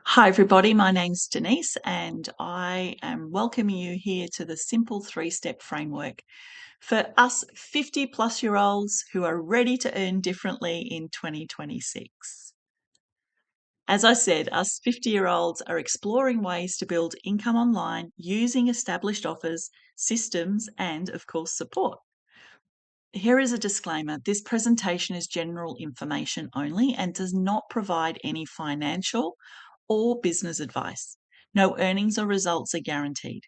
Hi, everybody. My name's Denise, and I am welcoming you here to the simple three-step framework for us 50 plus year olds who are ready to earn differently in 2026. As I said, us 50-year-olds are exploring ways to build income online using established offers, systems, and of course, support. Here is a disclaimer. This presentation is general information only and does not provide any financial or business advice. No earnings or results are guaranteed.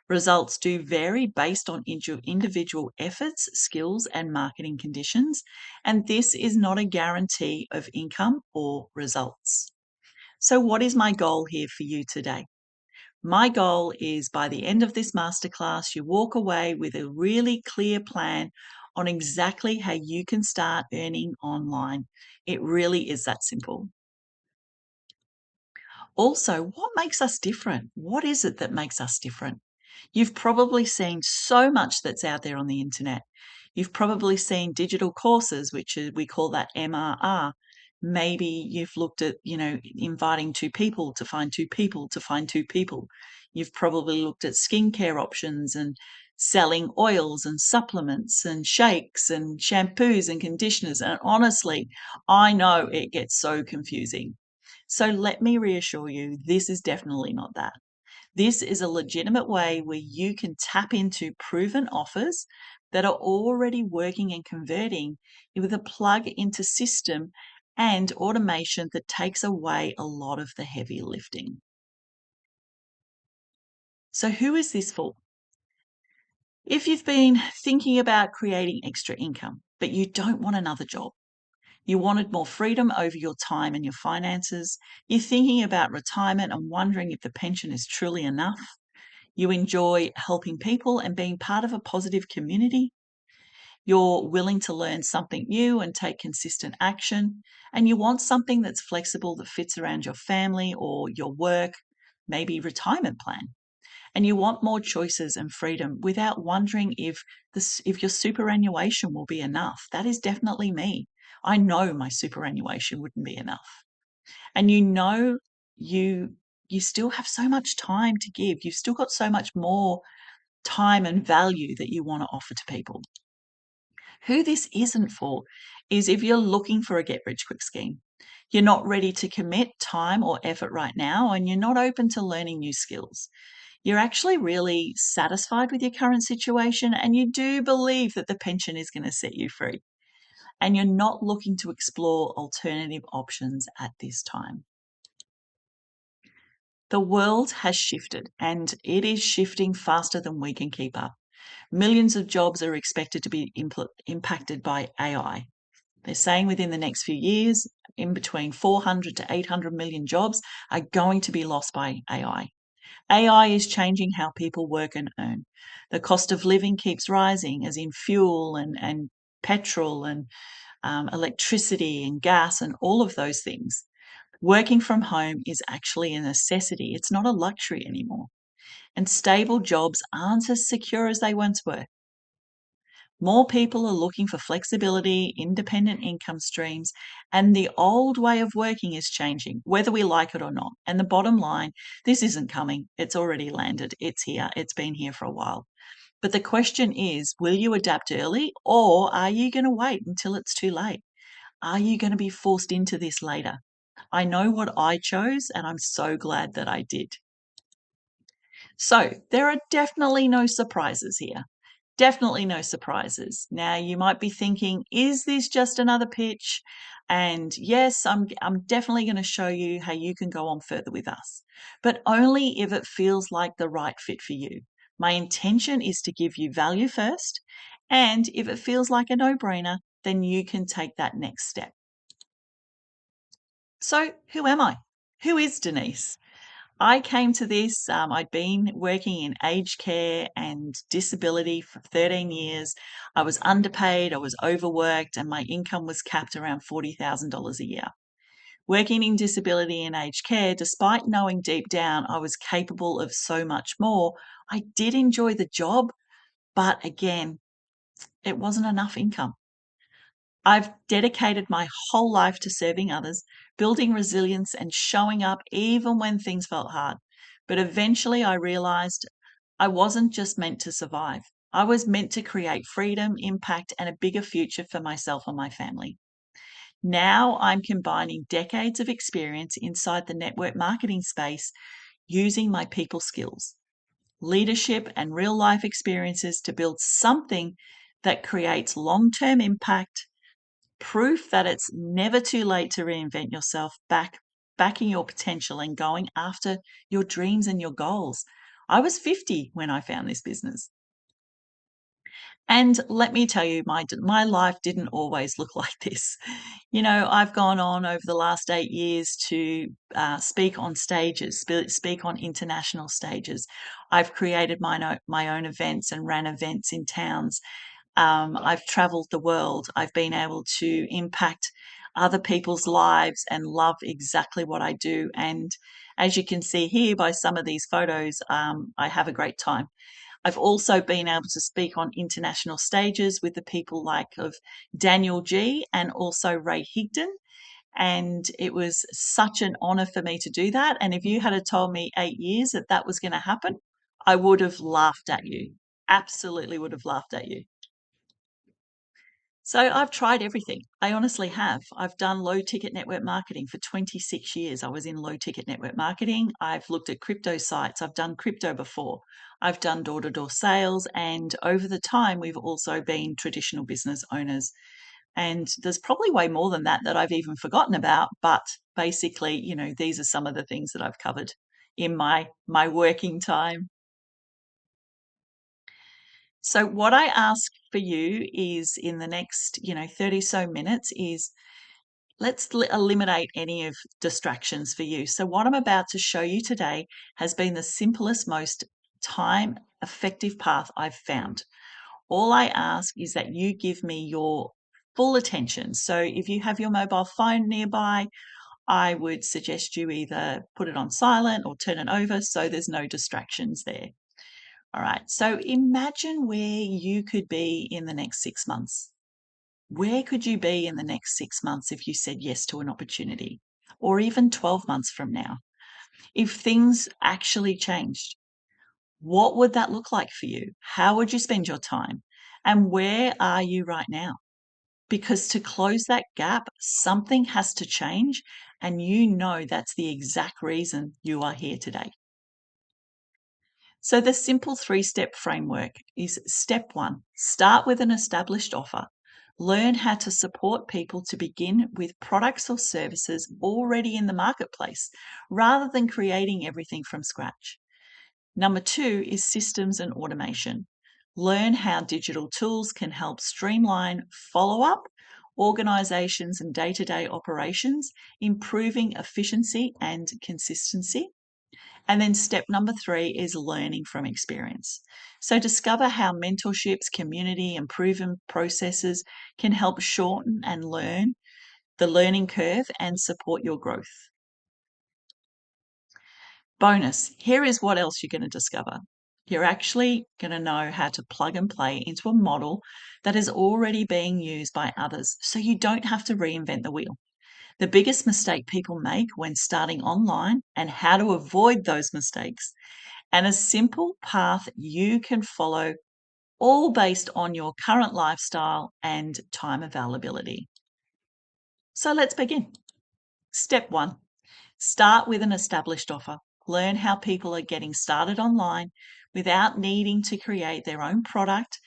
Results do vary based on individual efforts, skills, and marketing conditions, and this is not a guarantee of income or results. So, what is my goal here for you today? My goal is by the end of this masterclass, you walk away with a really clear plan on exactly how you can start earning online. It really is that simple. Also, what makes us different? What is it that makes us different? You've probably seen so much that's out there on the internet. You've probably seen digital courses, we call that MRR. Maybe you've looked at, inviting two people to find two people to find two people. You've probably looked at skincare options and selling oils and supplements and shakes and shampoos and conditioners. And honestly, I know it gets so confusing. So let me reassure you, this is definitely not that. This is a legitimate way where you can tap into proven offers that are already working and converting with a plug into system and automation that takes away a lot of the heavy lifting. So, who is this for? If you've been thinking about creating extra income, but you don't want another job, you wanted more freedom over your time and your finances, you're thinking about retirement and wondering if the pension is truly enough, you enjoy helping people and being part of a positive community, you're willing to learn something new and take consistent action, and you want something that's flexible that fits around your family or your work, maybe retirement plan. And you want more choices and freedom without wondering if your superannuation will be enough. That is definitely me. I know my superannuation wouldn't be enough. And you you still have so much time to give. You've still got so much more time and value that you want to offer to people. Who this isn't for is if you're looking for a get rich quick scheme. You're not ready to commit time or effort right now, and you're not open to learning new skills. You're actually really satisfied with your current situation, and you do believe that the pension is going to set you free. And you're not looking to explore alternative options at this time. The world has shifted, and it is shifting faster than we can keep up. Millions of jobs are expected to be impacted by AI. They're saying within the next few years, in between 400 to 800 million jobs are going to be lost by AI. AI is changing how people work and earn. The cost of living keeps rising, as in fuel and petrol and electricity and gas and all of those things. Working from home is actually a necessity. It's not a luxury anymore. And stable jobs aren't as secure as they once were. More people are looking for flexibility, independent income streams, and the old way of working is changing, whether we like it or not. And the bottom line, this isn't coming. It's already landed. It's here. It's been here for a while. But the question is, will you adapt early, or are you going to wait until it's too late? Are you going to be forced into this later? I know what I chose, and I'm so glad that I did. So, there are definitely no surprises here. Definitely no surprises. Now, you might be thinking, is this just another pitch? And yes, I'm definitely going to show you how you can go on further with us, but only if it feels like the right fit for you. My intention is to give you value first, and if it feels like a no-brainer, then you can take that next step. So, who am I? Who is Denise? I came to this, I'd been working in aged care and disability for 13 years. I was underpaid, I was overworked, and my income was capped around $40,000 a year. Working in disability and aged care, despite knowing deep down I was capable of so much more, I did enjoy the job, but again, it wasn't enough income. I've dedicated my whole life to serving others, building resilience and showing up even when things felt hard. But eventually I realized I wasn't just meant to survive. I was meant to create freedom, impact, and a bigger future for myself and my family. Now I'm combining decades of experience inside the network marketing space using my people skills, leadership, and real life experiences to build something that creates long term impact, proof that it's never too late to reinvent yourself, backing your potential and going after your dreams and your goals. I was 50 when I found this business. And let me tell you, my life didn't always look like this. You know, I've gone on over the last 8 years to speak on stages, speak on international stages. I've created my own events and ran events in towns. I've traveled the world. I've been able to impact other people's lives and love exactly what I do. And as you can see here by some of these photos, I have a great time. I've also been able to speak on international stages with the people like of Daniel G and also Ray Higdon. And it was such an honor for me to do that. And if you had told me 8 years that that was going to happen, I would have laughed at you. Absolutely would have laughed at you. So I've tried everything. I honestly have. I've done low ticket network marketing for 26 years. I was in low ticket network marketing. I've looked at crypto sites. I've done crypto before. I've done door to door sales. And over the time, we've also been traditional business owners. And there's probably way more than that that I've even forgotten about. But basically, you know, these are some of the things that I've covered in my working time. So what I ask for you is in the next, 30 so minutes is let's eliminate any of distractions for you. So, what I'm about to show you today has been the simplest, most time effective path I've found. All I ask is that you give me your full attention. So, if you have your mobile phone nearby, I would suggest you either put it on silent or turn it over so there's no distractions there. All right. So, imagine where you could be in the next 6 months. Where could you be in the next 6 months if you said yes to an opportunity? Or even 12 months from now? If things actually changed, what would that look like for you? How would you spend your time? And where are you right now? Because to close that gap, something has to change. And you know that's the exact reason you are here today. So, the simple 3 step framework is step one, start with an established offer. Learn how to support people to begin with products or services already in the marketplace rather than creating everything from scratch. Number two is systems and automation. Learn how digital tools can help streamline follow up, organizations, and day to day operations, improving efficiency and consistency. And then step number three is learning from experience. So discover how mentorships, community, and proven processes can help shorten and learn the learning curve and support your growth. Bonus, here is what else you're going to discover. You're actually going to know how to plug and play into a model that is already being used by others, so you don't have to reinvent the wheel. The biggest mistake people make when starting online and how to avoid those mistakes and a simple path you can follow, all based on your current lifestyle and time availability. So let's begin. Step one, start with an established offer. Learn how people are getting started online without needing to create their own product,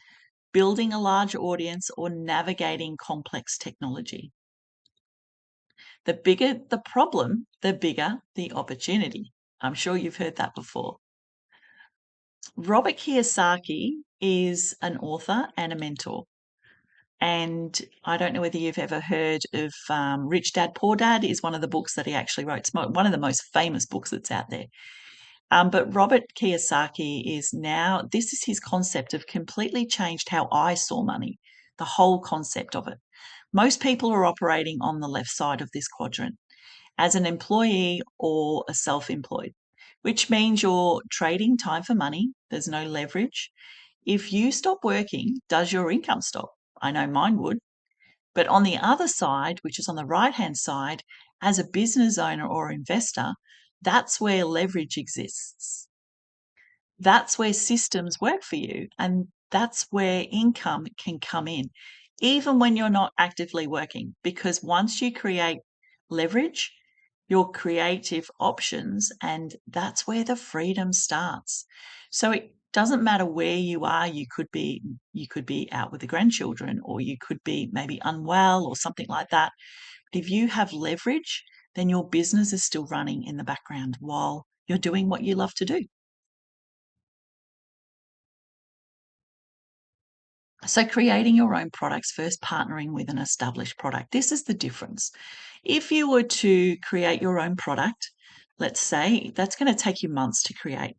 building a large audience, or navigating complex technology. The bigger the problem, the bigger the opportunity. I'm sure you've heard that before. Robert Kiyosaki is an author and a mentor. And I don't know whether you've ever heard of Rich Dad Poor Dad is one of the books that he actually wrote. It's one of the most famous books that's out there. But Robert Kiyosaki this is his concept of completely changed how I saw money, the whole concept of it. Most people are operating on the left side of this quadrant as an employee or a self employed, which means you're trading time for money. There's no leverage. If you stop working, does your income stop? I know mine would. But on the other side, which is on the right-hand side, as a business owner or investor, that's where leverage exists. That's where systems work for you, and that's where income can come in, even when you're not actively working. Because once you create leverage, your creative options, and that's where the freedom starts. So it doesn't matter where you are. You could be out with the grandchildren, or you could be maybe unwell or something like that. But if you have leverage, then your business is still running in the background while you're doing what you love to do. So, creating your own products first, partnering with an established product. This is the difference. If you were to create your own product, let's say that's going to take you months to create.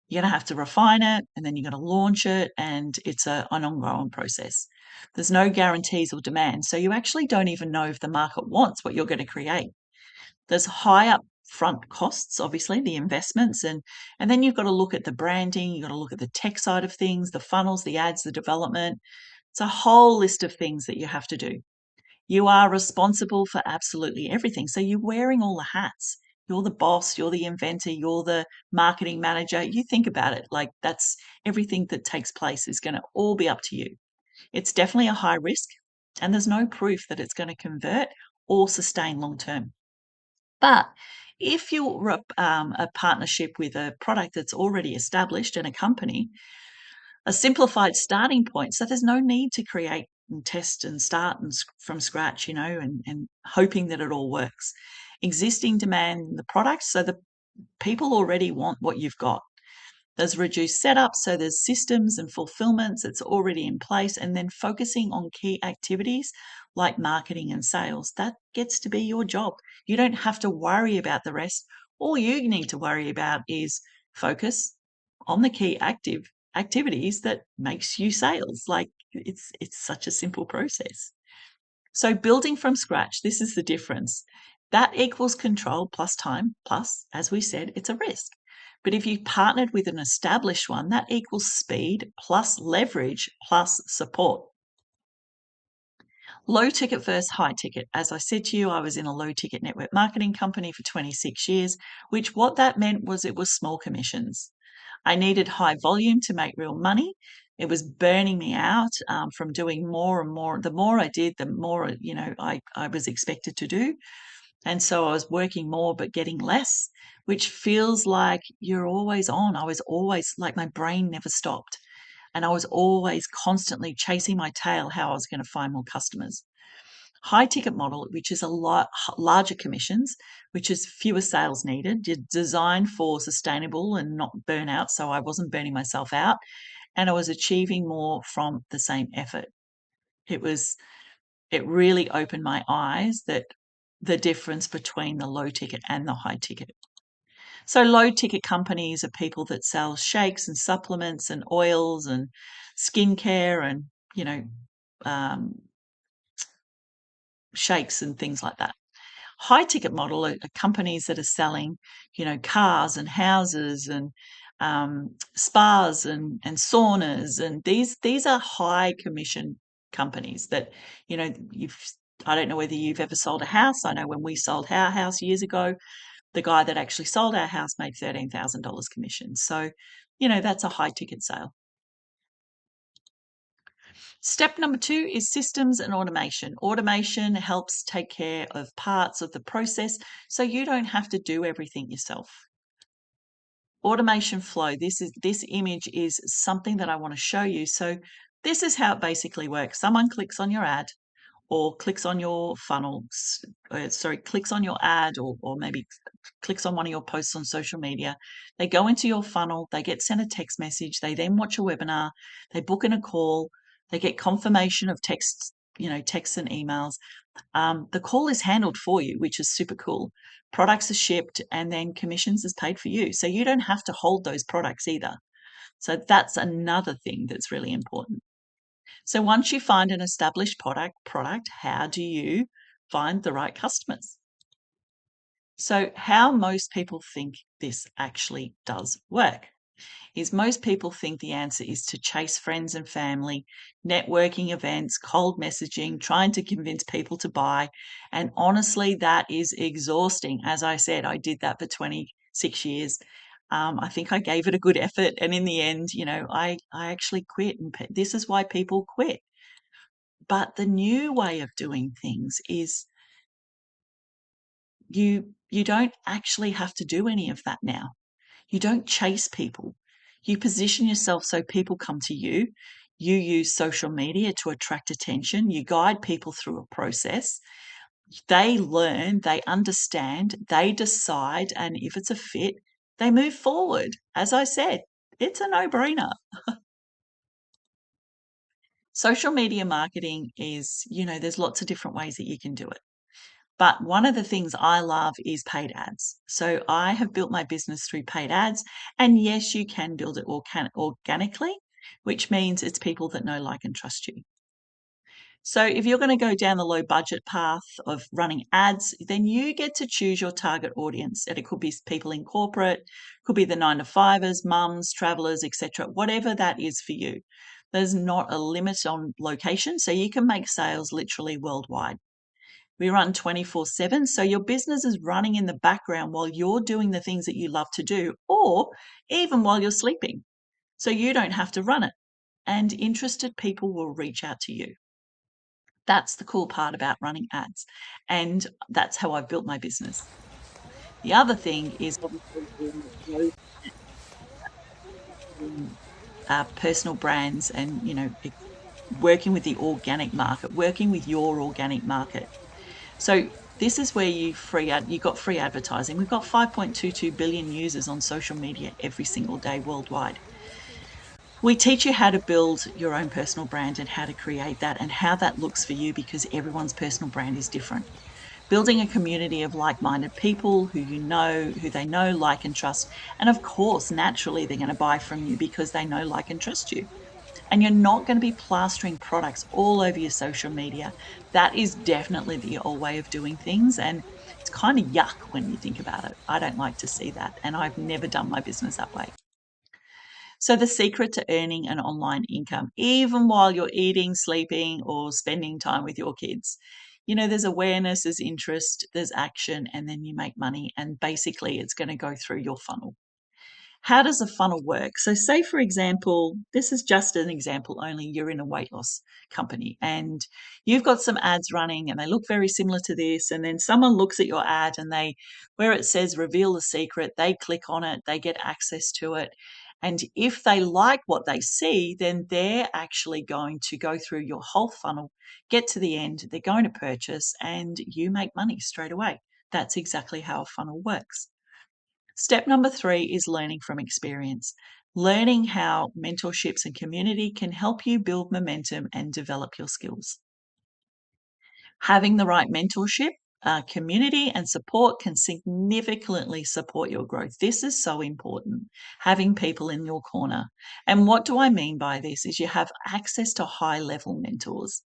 You're going to have to refine it, and then you're going to launch it, and it's an ongoing process. There's no guarantees or demand. So, you actually don't even know if the market wants what you're going to create. There's high upfront costs, obviously, the investments, and then you've got to look at the branding, you've got to look at the tech side of things, the funnels, the ads, the development. It's a whole list of things that you have to do. You are responsible for absolutely everything. So you're wearing all the hats. You're the boss, you're the inventor, you're the marketing manager. You think about it, like that's everything that takes place is going to all be up to you. It's definitely a high risk, and there's no proof that it's going to convert or sustain long term. But if you're a partnership with a product that's already established in a company, a simplified starting point, so there's no need to create and test and start from scratch, and hoping that it all works. Existing demand in the product, so the people already want what you've got. There's reduced setup, so there's systems and fulfillments that's already in place, and then focusing on key activities like marketing and sales. That gets to be your job. You don't have to worry about the rest. All you need to worry about is focus on the key activities that makes you sales. Like it's such a simple process. So building from scratch, this is the difference. That equals control plus time, plus, as we said, it's a risk. But if you partnered with an established one, that equals speed plus leverage plus support. Low ticket versus high ticket. As I said to you, I was in a low ticket network marketing company for 26 years, which what that meant was it was small commissions. I needed high volume to make real money. It was burning me out from doing more and more. The more I did, the more I was expected to do, and so I was working more but getting less, which feels like you're always on. I was always like my brain never stopped, and I was always constantly chasing my tail how I was going to find more customers. High ticket model, which is a lot larger commissions, which is fewer sales needed, designed for sustainable and not burnout. So I wasn't burning myself out, and I was achieving more from the same effort. It was it really opened my eyes that the difference between the low ticket and the high ticket. So low ticket companies are people that sell shakes and supplements and oils and skincare and um, shakes and things like that. High ticket model are companies that are selling, cars and houses and spas and saunas, and these are high commission companies that you've. I don't know whether you've ever sold a house. I know when we sold our house years ago, the guy that actually sold our house made $13,000 commission. So, that's a high ticket sale. Step number 2 is systems and automation. Automation helps take care of parts of the process so you don't have to do everything yourself. Automation flow. This image is something that I want to show you. So this is how it basically works. Someone clicks on your ad or clicks on your funnel, clicks on your ad or maybe clicks on one of your posts on social media. They go into your funnel, they get sent a text message, they then watch a webinar, they book in a call, they get confirmation of texts, texts and emails. The call is handled for you, which is super cool. Products are shipped and then commissions is paid for you. So you don't have to hold those products either. So that's another thing that's really important. So once you find an established product, how do you find the right customers? So how most people think this actually does work. is most people think the answer is to chase friends and family, networking events, cold messaging, trying to convince people to buy. And honestly, that is exhausting. As I said, I did that for 26 years. I think I gave it a good effort. And in the end, I actually quit. And this is why people quit. But the new way of doing things is you don't actually have to do any of that now. You don't chase people. You position yourself so people come to you. You use social media to attract attention. You guide people through a process. They learn, they understand, they decide, and if it's a fit, they move forward. As I said, it's a no brainer. Social media marketing is, there's lots of different ways that you can do it. But one of the things I love is paid ads. So I have built my business through paid ads. And yes, you can build it organically, which means it's people that know, like, and trust you. So if you're going to go down the low budget path of running ads, then you get to choose your target audience. And it could be people in corporate, could be the 9-to-5ers, mums, travelers, etc. Whatever that is for you. There's not a limit on location, so you can make sales literally worldwide. We run 24/7, so your business is running in the background while you're doing the things that you love to do, or even while you're sleeping. So you don't have to run it, and interested people will reach out to you. That's the cool part about running ads, and that's how I built my business. The other thing is obviously personal brands and, working with the organic market, working with your organic market. So this is where you got free advertising. We've got 5.22 billion users on social media every single day worldwide. We teach you how to build your own personal brand and how to create that and how that looks for you, because everyone's personal brand is different. Building a community of like-minded people who they know, like, and trust. And of course, naturally, they're going to buy from you because they know, like, and trust you. And you're not going to be plastering products all over your social media. That is definitely the old way of doing things. And it's kind of yuck when you think about it. I don't like to see that. And I've never done my business that way. So, the secret to earning an online income, even while you're eating, sleeping, or spending time with your kids, there's awareness, there's interest, there's action, and then you make money. And basically, it's going to go through your funnel. How does a funnel work? So, say, for example, this is just an example only, you're in a weight loss company and you've got some ads running and they look very similar to this. And then someone looks at your ad and where it says reveal the secret, they click on it, they get access to it. And if they like what they see, then they're actually going to go through your whole funnel, get to the end, they're going to purchase, and you make money straight away. That's exactly how a funnel works. Step number 3 is learning from experience. Learning how mentorships and community can help you build momentum and develop your skills. Having the right mentorship, community, and support can significantly support your growth. This is so important, having people in your corner. And what do I mean by this is you have access to high-level mentors.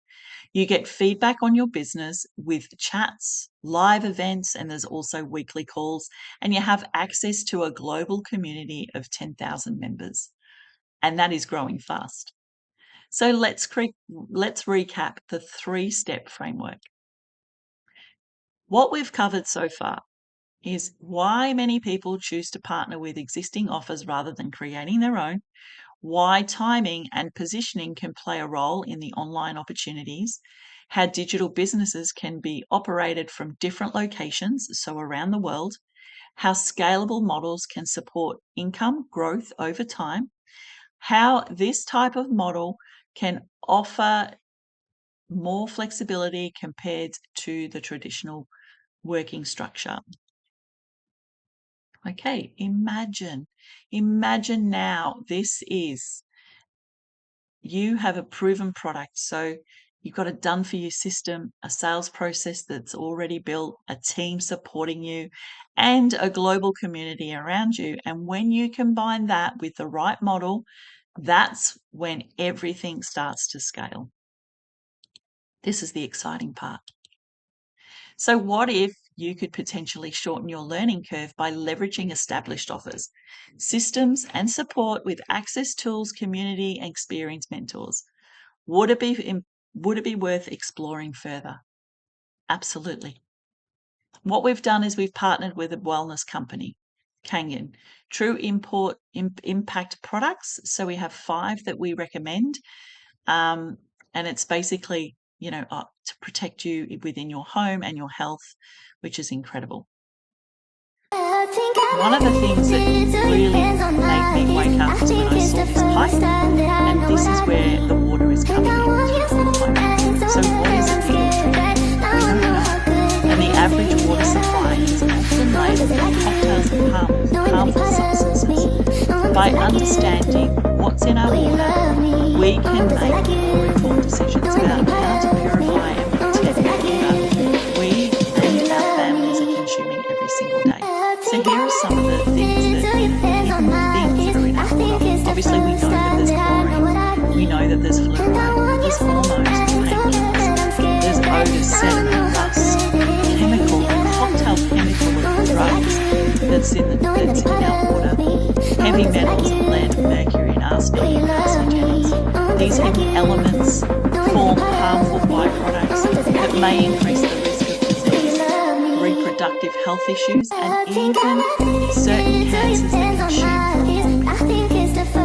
You get feedback on your business with chats, live events, and there's also weekly calls. And you have access to a global community of 10,000 members. And that is growing fast. So let's recap the 3-step framework. What we've covered so far is why many people choose to partner with existing offers rather than creating their own, why timing and positioning can play a role in the online opportunities, how digital businesses can be operated from different locations, so around the world, how scalable models can support income growth over time, how this type of model can offer more flexibility compared to the traditional working structure. Okay, imagine now you have a proven product. So you've got a done for you system, a sales process that's already built, a team supporting you, and a global community around you. And when you combine that with the right model, that's when everything starts to scale. This is the exciting part. So what if you could potentially shorten your learning curve by leveraging established offers, systems, and support with access tools, community, and experienced mentors. Would it be worth exploring further? Absolutely. What we've done is we've partnered with a wellness company, Kangen, True Impact Products. So we have 5 that we recommend, and it's basically to protect you within your home and your health, which is incredible. One of the things that really made me wake up was when I saw this pipe, and this is where the water is coming into your home. So what is it that you're drinking? We don't know. And the average water supply is often labelled with cocktails of harmful substances. By understanding what's in our water, we can make more informed decisions about how to purify and protect the water we and our families are consuming every single day. So here are some of the things that even things that are in our water. Obviously, we know that there's chlorine, we know that there's fluoride, there's hormones, painkillers, there's odours, sediment, dust, chemical, cocktail chemical drugs that's in our water, heavy metals, lead, mercury, and arsenic, carcinogens. These heavy elements form harmful byproducts that may increase the risk of disease, reproductive health issues, and even certain cancers that consume.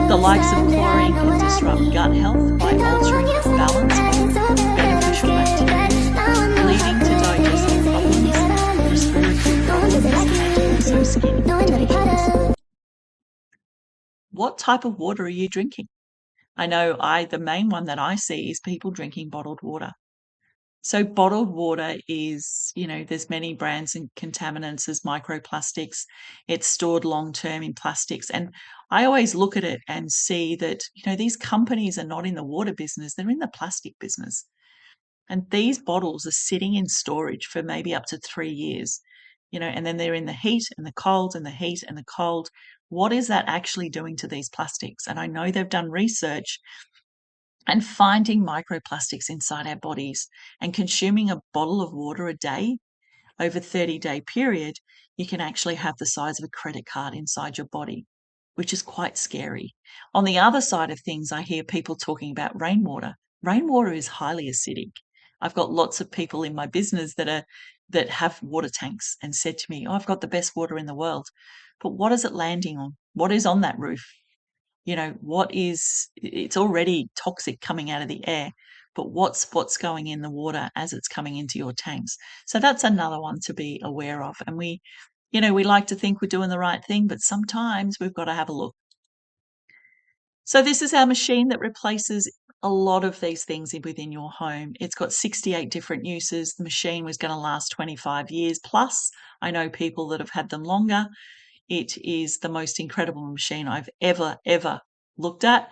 The likes of chlorine can disrupt gut health by altering the balance of beneficial bacteria, leading to digestive problems, respiratory problems, and also skin irritations. What type of water are you drinking? I know the main one that I see is people drinking bottled water. So bottled water is, there's many brands and contaminants, there's microplastics, it's stored long term in plastics. And I always look at it and see that, these companies are not in the water business, they're in the plastic business. And these bottles are sitting in storage for maybe up to 3 years, and then they're in the heat and the cold and the heat and the cold. What is that actually doing to these plastics? And I know they've done research and finding microplastics inside our bodies and consuming a bottle of water a day over a 30-day period, you can actually have the size of a credit card inside your body, which is quite scary. On the other side of things, I hear people talking about rainwater. Rainwater is highly acidic. I've got lots of people in my business that have water tanks and said to me, "Oh, I've got the best water in the world." But what is it landing on? What is on that roof? It's already toxic coming out of the air, but what's going in the water as it's coming into your tanks? So that's another one to be aware of. And we like to think we're doing the right thing, but sometimes we've got to have a look. So this is our machine that replaces a lot of these things within your home. It's got 68 different uses. The machine was going to last 25 years plus. I know people that have had them longer. It is the most incredible machine I've ever looked at.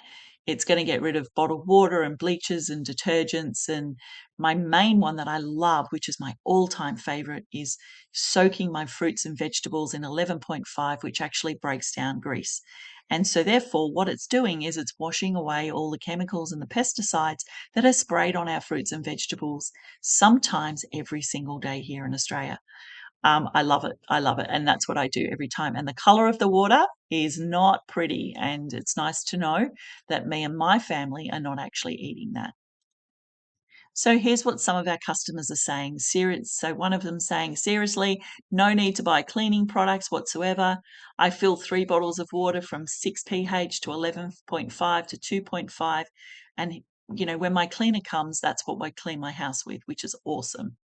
It's going to get rid of bottled water and bleaches and detergents. And my main one that I love, which is my all-time favorite, is soaking my fruits and vegetables in 11.5, which actually breaks down grease. And so therefore, what it's doing is it's washing away all the chemicals and the pesticides that are sprayed on our fruits and vegetables, sometimes every single day here in Australia. I love it. I love it. And that's what I do every time. And the color of the water is not pretty. And it's nice to know that me and my family are not actually eating that. So here's what some of our customers are saying. So one of them saying, seriously, no need to buy cleaning products whatsoever. I fill 3 bottles of water from 6 pH to 11.5 to 2.5. And, when my cleaner comes, that's what I clean my house with, which is awesome.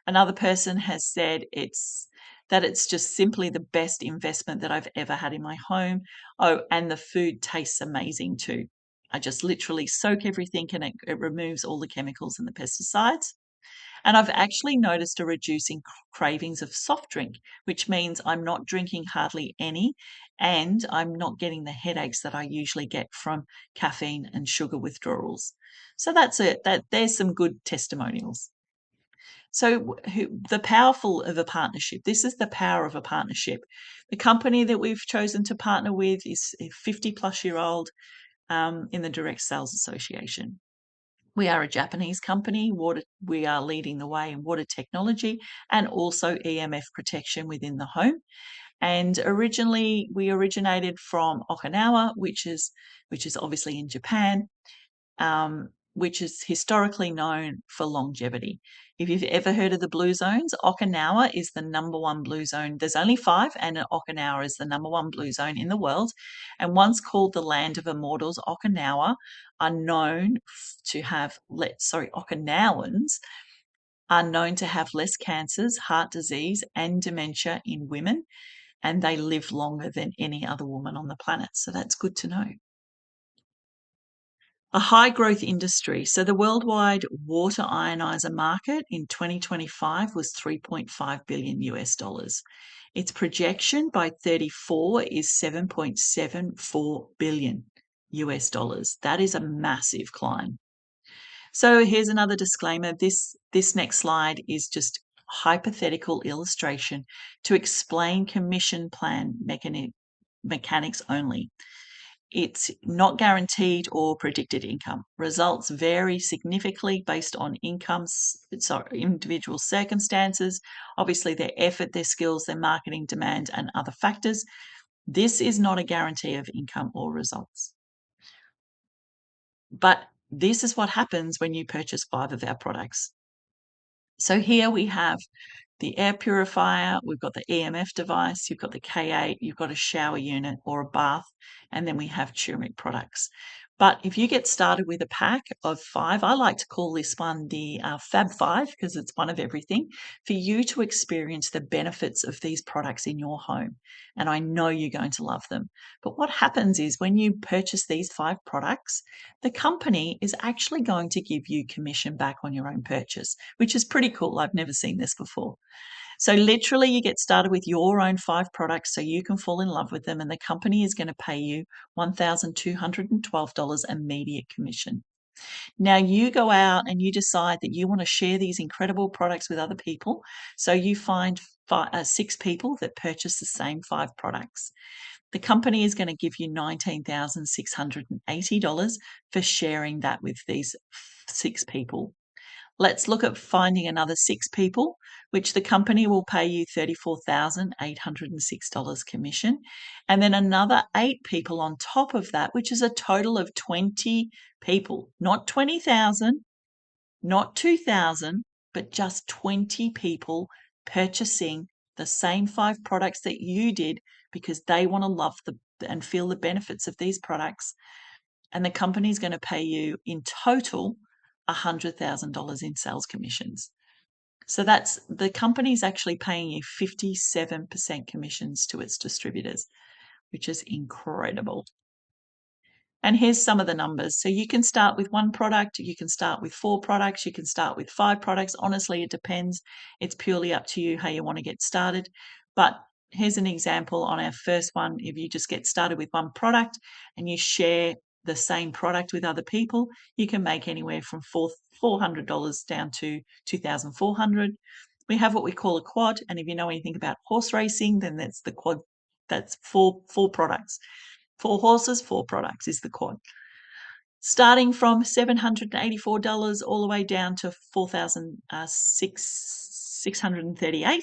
Another person has said it's just simply the best investment that I've ever had in my home. Oh, and the food tastes amazing too. I just literally soak everything and it removes all the chemicals and the pesticides. And I've actually noticed a reducing cravings of soft drink, which means I'm not drinking hardly any and I'm not getting the headaches that I usually get from caffeine and sugar withdrawals. So that's it. There's some good testimonials. So the powerful of a partnership. This is the power of a partnership. The company that we've chosen to partner with is a 50-plus-year-old in the Direct Sales Association. We are a Japanese company. We are leading the way in water technology and also EMF protection within the home. And originally, we originated from Okinawa, which is obviously in Japan, which is historically known for longevity. If you've ever heard of the blue zones, Okinawa is the number one blue zone. There's only 5, and Okinawa is the number one blue zone in the world. And once called the land of immortals, Okinawa are known to have, Okinawans are known to have less cancers, heart disease, and dementia in women, and they live longer than any other woman on the planet. So that's good to know. A high growth industry. So the worldwide water ionizer market in 2025 was 3.5 billion US dollars. Its projection by 34 is 7.74 billion US dollars. That is a massive climb. So here's another disclaimer. This next slide is just hypothetical illustration to explain commission plan mechanics only. It's not guaranteed or predicted income. Results vary significantly based on individual circumstances, obviously their effort, their skills, their marketing demand, and other factors. This is not a guarantee of income or results. But this is what happens when you purchase 5 of our products. So here we have the air purifier, we've got the EMF device, you've got the K8, you've got a shower unit or a bath, and then we have turmeric products. But if you get started with a pack of 5, I like to call this one the Fab 5 because it's one of everything, for you to experience the benefits of these products in your home. And I know you're going to love them. But what happens is when you purchase these 5 products, the company is actually going to give you commission back on your own purchase, which is pretty cool. I've never seen this before. So literally you get started with your own 5 products so you can fall in love with them, and the company is going to pay you $1,212 immediate commission. Now you go out and you decide that you want to share these incredible products with other people. So you find 6 people that purchase the same 5 products. The company is going to give you $19,680 for sharing that with these 6 people. Let's look at finding another 6 people, which the company will pay you $34,806 commission, and then another 8 people on top of that, which is a total of 20 people, not 20,000, not 2,000, but just 20 people purchasing the same 5 products that you did because they want to love and feel the benefits of these products. And the company is going to pay you in total $100,000 in sales commissions. So that's the company's actually paying you 57% commissions to its distributors, which is incredible. And here's some of the numbers. So you can start with 1 product, you can start with 4 products, you can start with 5 products. Honestly, it depends. It's purely up to you how you want to get started. But here's an example on our first one. If you just get started with 1 product and you share the same product with other people, you can make anywhere from $400 down to $2,400. We have what we call a quad, and if you know anything about horse racing, then that's the quad. That's four products. 4 horses, 4 products is the quad. Starting from $784 all the way down to $4,638.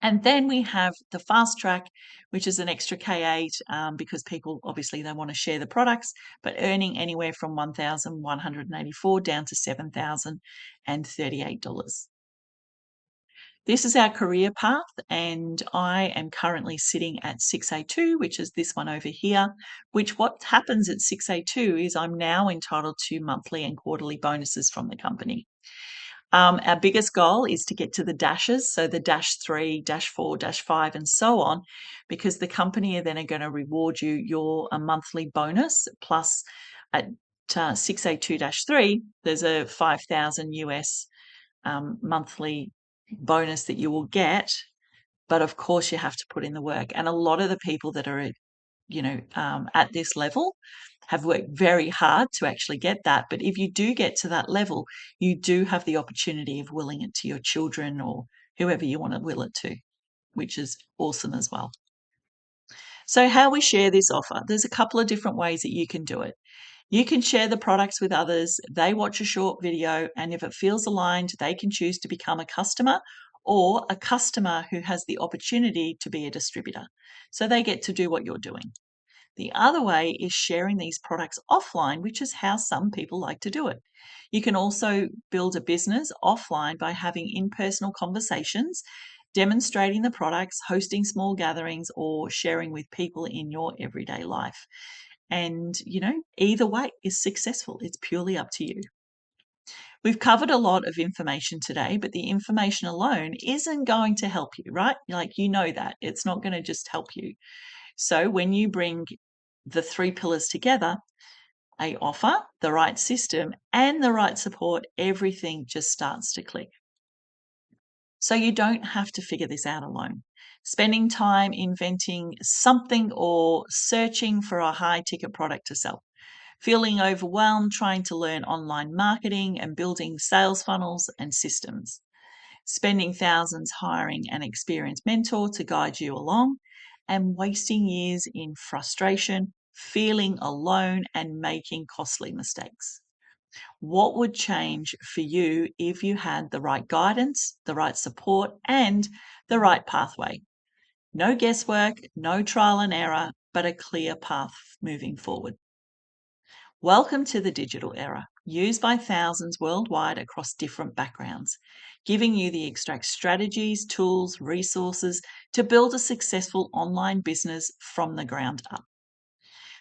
And then we have the fast track, which is an extra K8 because people obviously they want to share the products, but earning anywhere from $1,184 down to $7,038. This is our career path, and I am currently sitting at 6A2, which is this one over here, which what happens at 6A2 is I'm now entitled to monthly and quarterly bonuses from the company. Our biggest goal is to get to the dashes, so the dash 3, dash 4, dash 5, and so on, because the company are then going to reward you a monthly bonus plus at 6A2-3, there's a 5,000 US monthly bonus that you will get, but of course you have to put in the work. And a lot of the people that are at this level have worked very hard to actually get that. But if you do get to that level, you do have the opportunity of willing it to your children or whoever you want to will it to, which is awesome as well. So how we share this offer, there's a couple of different ways that you can do it. You can share the products with others. They watch a short video, and if it feels aligned, they can choose to become a customer or a customer who has the opportunity to be a distributor. So they get to do what you're doing. The other way is sharing these products offline, which is how some people like to do it. You can also build a business offline by having in-personal conversations, demonstrating the products, hosting small gatherings, or sharing with people in your everyday life. And, either way is successful. It's purely up to you. We've covered a lot of information today, but the information alone isn't going to help you, right? Like, that. It's not going to just help you. So when you bring the three pillars together, a offer, the right system, and the right support, everything just starts to click. So you don't have to figure this out alone. Spending time inventing something or searching for a high ticket product to sell, feeling overwhelmed trying to learn online marketing and building sales funnels and systems, spending thousands hiring an experienced mentor to guide you along, and wasting years in frustration, feeling alone, and making costly mistakes. What would change for you if you had the right guidance, the right support, and the right pathway? No guesswork, no trial and error, but a clear path moving forward. Welcome to the digital era, used by thousands worldwide across different backgrounds, giving you the exact strategies, tools, resources to build a successful online business from the ground up,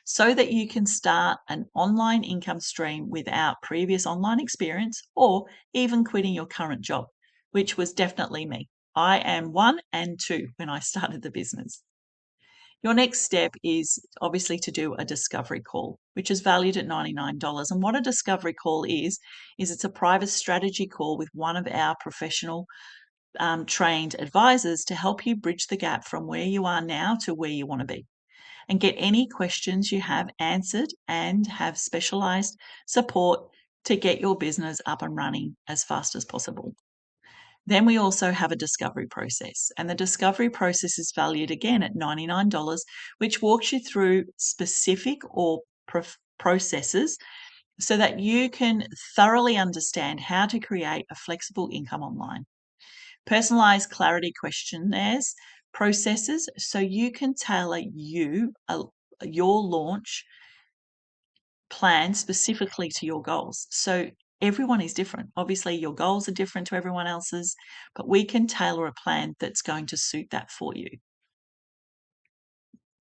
so that you can start an online income stream without previous online experience or even quitting your current job, which was definitely me. I am 1 and 2 when I started the business. Your next step is obviously to do a discovery call, which is valued at $99. And what a discovery call is it's a private strategy call with one of our professional trained advisors to help you bridge the gap from where you are now to where you want to be, and get any questions you have answered and have specialized support to get your business up and running as fast as possible. Then we also have a discovery process, and the discovery process is valued again at $99, which walks you through specific or processes so that you can thoroughly understand how to create a flexible income online. Personalized clarity questionnaires, processes, so you can tailor your launch plan specifically to your goals. So everyone is different. Obviously, your goals are different to everyone else's, but we can tailor a plan that's going to suit that for you.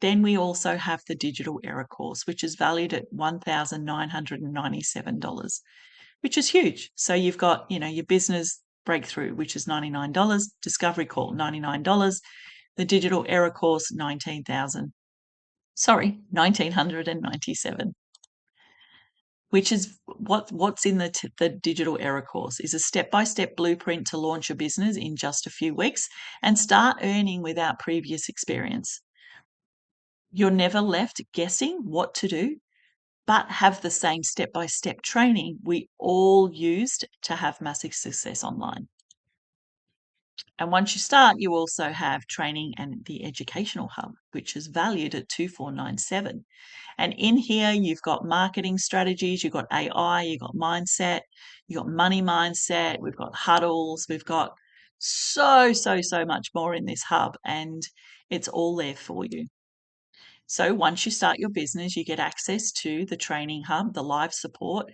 Then we also have the Digital Era course, which is valued at $1,997, which is huge. So you've got, your business breakthrough, which is $99, discovery call, $99, the Digital Era course, $1,997. Which is what's in the Digital Era course is a step-by-step blueprint to launch a business in just a few weeks and start earning without previous experience. You're never left guessing what to do, but have the same step-by-step training we all used to have massive success online. And once you start, you also have training and the educational hub, which is valued at $2,497. And in here, you've got marketing strategies, you've got AI, you've got mindset, you've got money mindset, we've got huddles, we've got so much more in this hub, and it's all there for you. So once you start your business, you get access to the training hub, the live support,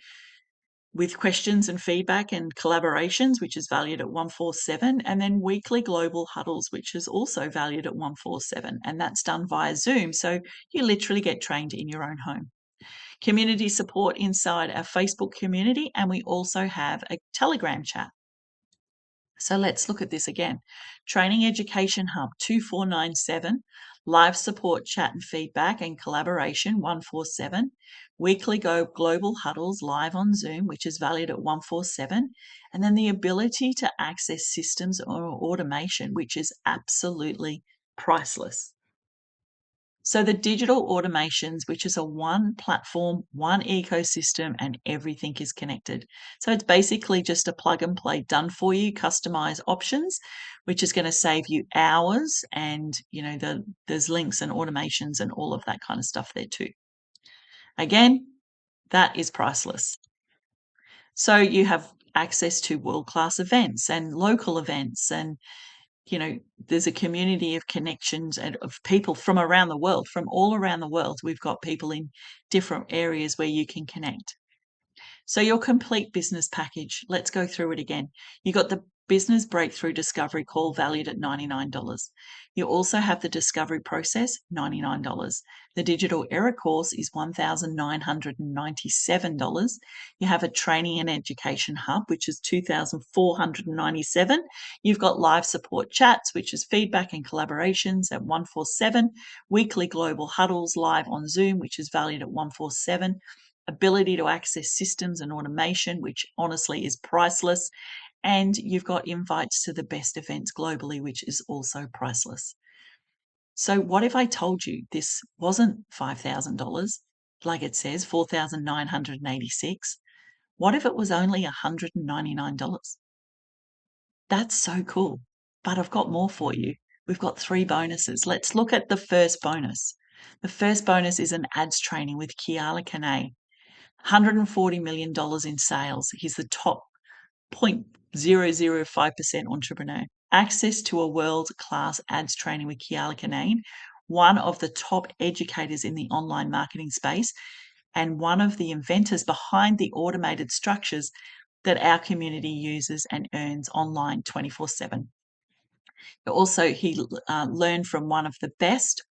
with questions and feedback and collaborations, which is valued at $147, and then weekly global huddles, which is also valued at $147, and that's done via Zoom. So you literally get trained in your own home. Community support inside our Facebook community, and we also have a Telegram chat. So let's look at this again. Training Education Hub, 2497. Live support, chat and feedback and collaboration, 147. Weekly global huddles live on Zoom, which is valued at 147. And then the ability to access systems or automation, which is absolutely priceless. So the digital automations, which is a one platform, one ecosystem, and everything is connected. So it's basically just a plug and play done for you, customized options, which is going to save you hours. And, there's links and automations and all of that kind of stuff there too. Again, That is priceless. So you have access to world-class events and local events and, there's a community of connections and of people from around the world, from all around the world. We've got people in different areas where you can connect. So your complete business package, let's go through it again. You got the business breakthrough discovery call valued at $99. You also have the discovery process, $99. The digital error course is $1,997. You have a training and education hub, which is $2,497. You've got live support chats, which is feedback and collaborations at $147. Weekly global huddles live on Zoom, which is valued at $147. Ability to access systems and automation, which honestly is priceless. And you've got invites to the best events globally, which is also priceless. So, what if I told you this wasn't $5,000, like it says, $4,986? What if it was only $199? That's so cool. But I've got more for you. We've got 3 bonuses. Let's look at the first bonus. The first bonus is an ads training with Keala Kane. $140 million in sales. He's the top 0.005% entrepreneur. Access to a world-class ads training with Keala Kane, one of the top educators in the online marketing space and one of the inventors behind the automated structures that our community uses and earns online 24/7. Also, he learned from one of the best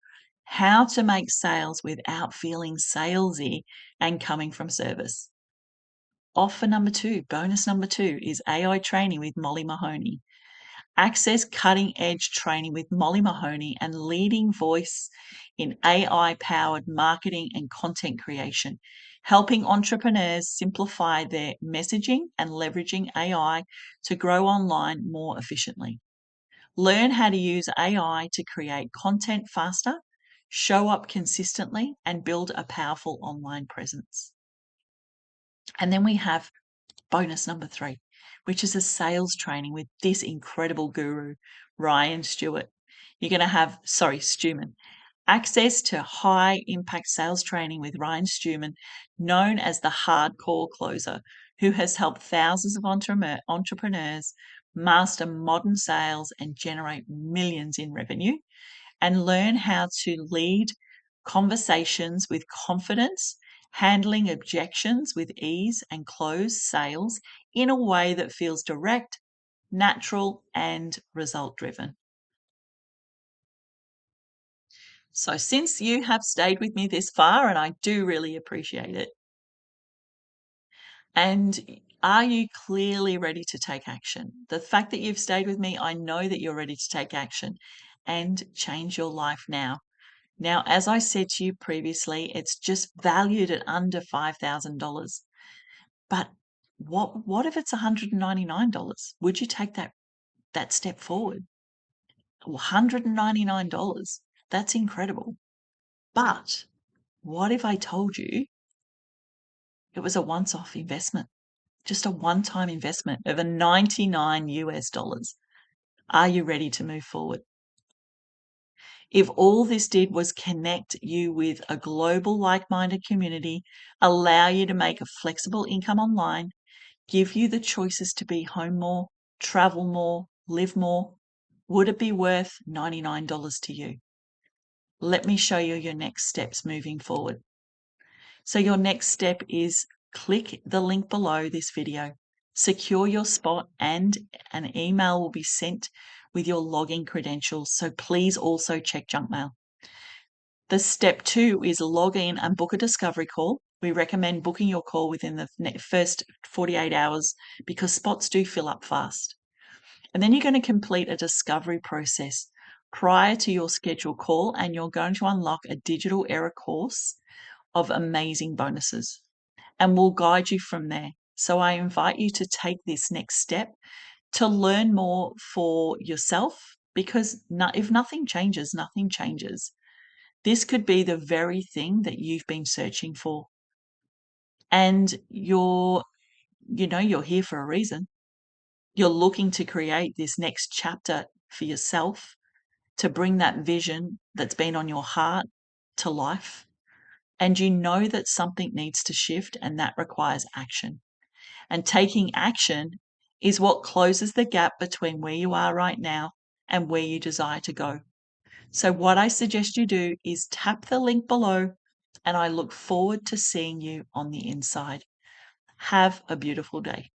how to make sales without feeling salesy and coming from service. Offer number 2, bonus number 2 is AI training with Molly Mahoney. Access cutting edge training with Molly Mahoney and leading voice in AI powered marketing and content creation, helping entrepreneurs simplify their messaging and leveraging AI to grow online more efficiently. Learn how to use AI to create content faster, show up consistently, and build a powerful online presence. And then we have bonus number 3, which is a sales training with this incredible guru, Ryan Stewart. You're going to have, Stewman, access to high impact sales training with Ryan Stewman, known as the hardcore closer, who has helped thousands of entrepreneurs master modern sales and generate millions in revenue, and learn how to lead conversations with confidence, handling objections with ease, and close sales in a way that feels direct, natural, and result driven. So, since you have stayed with me this far, and I do really appreciate it, and are you clearly ready to take action? The fact that you've stayed with me, I know that you're ready to take action and change your life now. Now, as I said to you previously, it's just valued at under $5,000. But what if it's $199? Would you take that step forward? $199. That's incredible. But what if I told you it was a once-off investment? Just a one-time investment of a 99 US dollars. Are you ready to move forward? If all this did was connect you with a global like-minded community, allow you to make a flexible income online, give you the choices to be home more, travel more, live more, would it be worth $99 to you? Let me show you your next steps moving forward. So your next step is click the link below this video, secure your spot, and an email will be sent with your login credentials. So please also check junk mail. The step 2 is log in and book a discovery call. We recommend booking your call within the first 48 hours because spots do fill up fast. And then you're going to complete a discovery process prior to your scheduled call, and you're going to unlock a digital error course of amazing bonuses. And we'll guide you from there. So I invite you to take this next step to learn more for yourself because if nothing changes, nothing changes. This could be the very thing that you've been searching for. And you're here for a reason. You're looking to create this next chapter for yourself, to bring that vision that's been on your heart to life. and you know that something needs to shift and that requires action. And taking action is what closes the gap between where you are right now and where you desire to go. So, what I suggest you do is tap the link below, and I look forward to seeing you on the inside. Have a beautiful day.